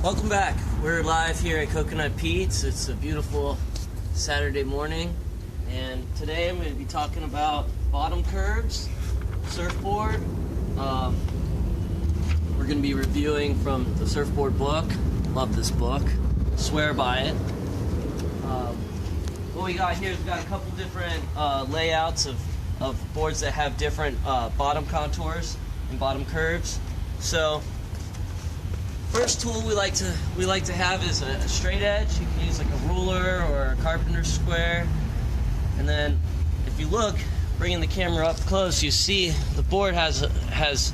Welcome back. We're live here at Coconut Peet. It's a beautiful Saturday morning, and today I'm going to be talking about bottom curves, surfboard. We're going to be reviewing from the surfboard book. Love this book. Swear by it. What we got here is we've got a couple different layouts of boards that have different bottom contours and bottom curves. So first tool we like to have is a straight edge. You can use like a ruler or a carpenter's square. And then if you look, bringing the camera up close, you see the board has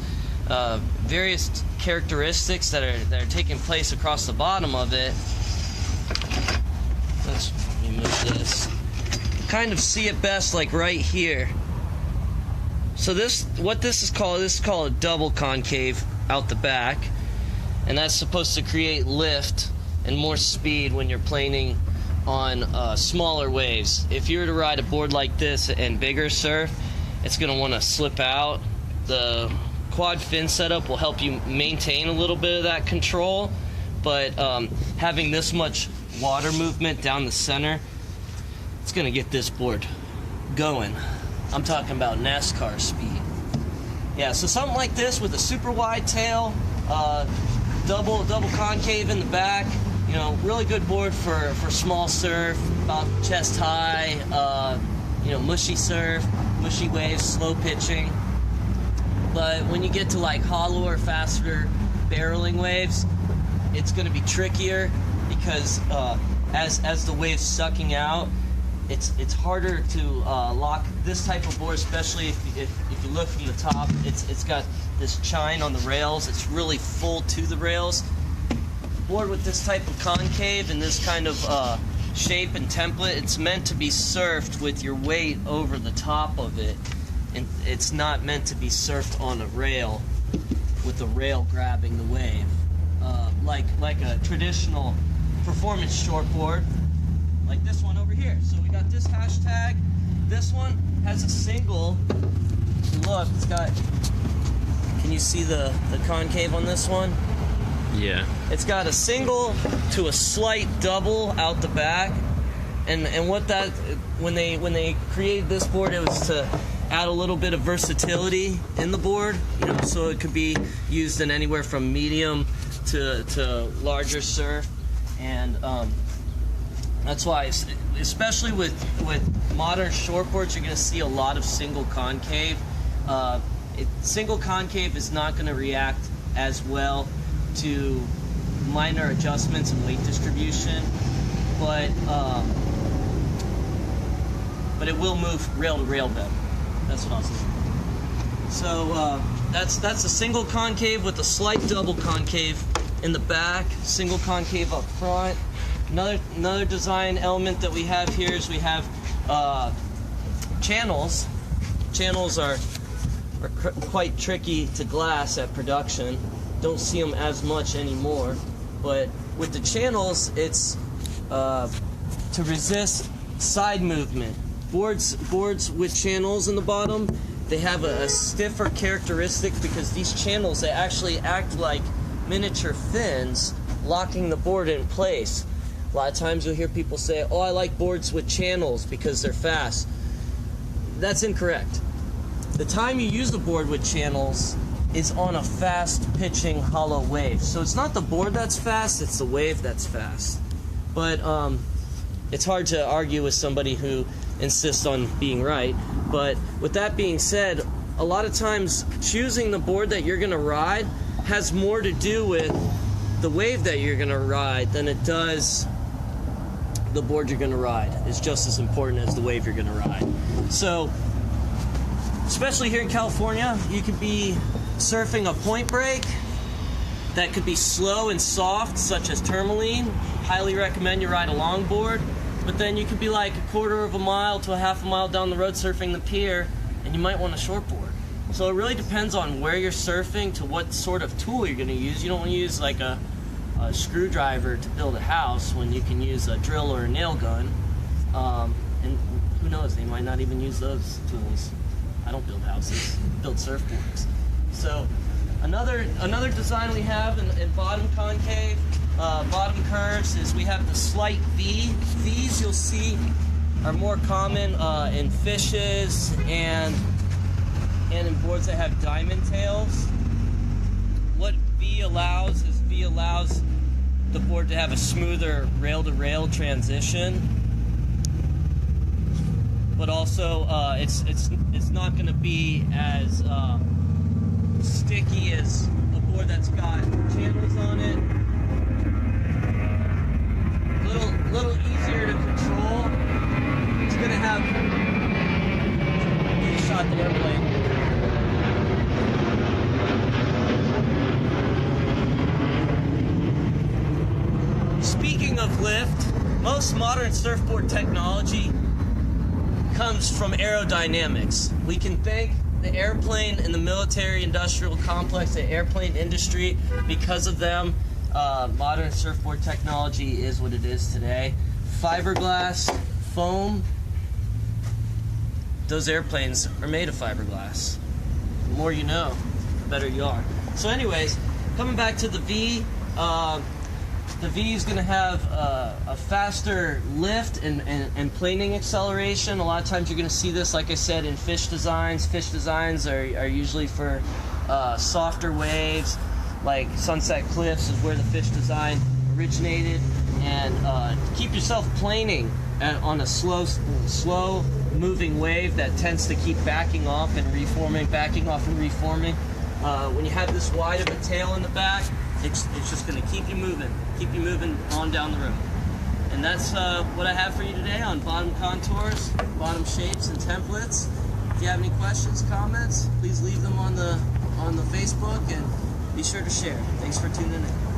various characteristics that are taking place across the bottom of it. Let's remove this. Kind of see it best like right here. So this is called a double concave out the back. And that's supposed to create lift and more speed when you're planing on smaller waves. If you were to ride a board like this and bigger surf, it's going to want to slip out. The quad fin setup will help you maintain a little bit of that control, but having this much water movement down the center, it's going to get this board going. I'm talking about NASCAR speed. Yeah, so something like this with a super wide tail, double concave in the back, you know, really good board for small surf, about chest high, mushy surf, mushy waves, slow pitching. But when you get to like hollow or faster barreling waves, it's going to be trickier because as the wave's sucking out, it's harder to lock this type of board, especially if you look from the top. It's got this chine on the rails. It's really full to the rails. Board with this type of concave and this kind of shape and template, it's meant to be surfed with your weight over the top of it, and it's not meant to be surfed on a rail with the rail grabbing the wave, like a traditional performance shortboard, like this one over here. So we got this hashtag. This one has a single. Look, it's got. Can you see the concave on this one? Yeah. It's got a single to a slight double out the back, and what that when they created this board, it was to add a little bit of versatility in the board, you know, so it could be used in anywhere from medium to larger surf, and that's why, especially with modern shortboards, you're going to see a lot of single concave. Single concave is not going to react as well to minor adjustments in weight distribution, but it will move rail to rail better. That's what I was saying. So that's a single concave with a slight double concave in the back, single concave up front. Another design element that we have here is we have channels. Channels are quite tricky to glass at production. Don't see them as much anymore, but with the channels, it's to resist side movement. Boards with channels in the bottom, they have a stiffer characteristic because these channels, they actually act like miniature fins, locking the board in place. A lot of times you'll hear people say, "Oh, I like boards with channels because they're fast." That's incorrect. The time you use the board with channels is on a fast pitching hollow wave. So it's not the board that's fast, it's the wave that's fast. But it's hard to argue with somebody who insists on being right. But with that being said, a lot of times choosing the board that you're going to ride has more to do with the wave that you're going to ride than it does the board you're going to ride. Is just as important as the wave you're going to ride. So especially here in California, you could be surfing a point break that could be slow and soft, such as tourmaline. Highly recommend you ride a longboard. But then you could be like a quarter of a mile to a half a mile down the road surfing the pier, and you might want a shortboard. So it really depends on where you're surfing, to what sort of tool you're going to use. You don't want to use like a screwdriver to build a house when you can use a drill or a nail gun. And who knows, they might not even use those tools. I don't build houses, I build surfboards. So another design we have in bottom concave bottom curves is we have the slight V. V's you'll see are more common in fishes and in boards that have diamond tails. What V allows is V allows the board to have a smoother rail-to-rail transition, but also it's not going to be as sticky as a board that's got channels on it. Little easier to control. It's going to have a shot the airplane. Speaking of lift, most modern surfboard technology comes from aerodynamics. We can thank the airplane and the military industrial complex, the airplane industry. Because of them, modern surfboard technology is what it is today. Fiberglass, foam, those airplanes are made of fiberglass. The more you know, the better you are. So anyways, coming back to the V, the V is going to have a faster lift and planing acceleration. A lot of times you're going to see this, like I said, in fish designs. Fish designs are usually for softer waves, like Sunset Cliffs is where the fish design originated. And keep yourself planing on a slow moving wave that tends to keep backing off and reforming, backing off and reforming. When you have this wide of a tail in the back, it's just going to keep you moving on down the road. And that's what I have for you today on bottom contours, bottom shapes, and templates. If you have any questions, comments, please leave them on the Facebook, and be sure to share. Thanks for tuning in.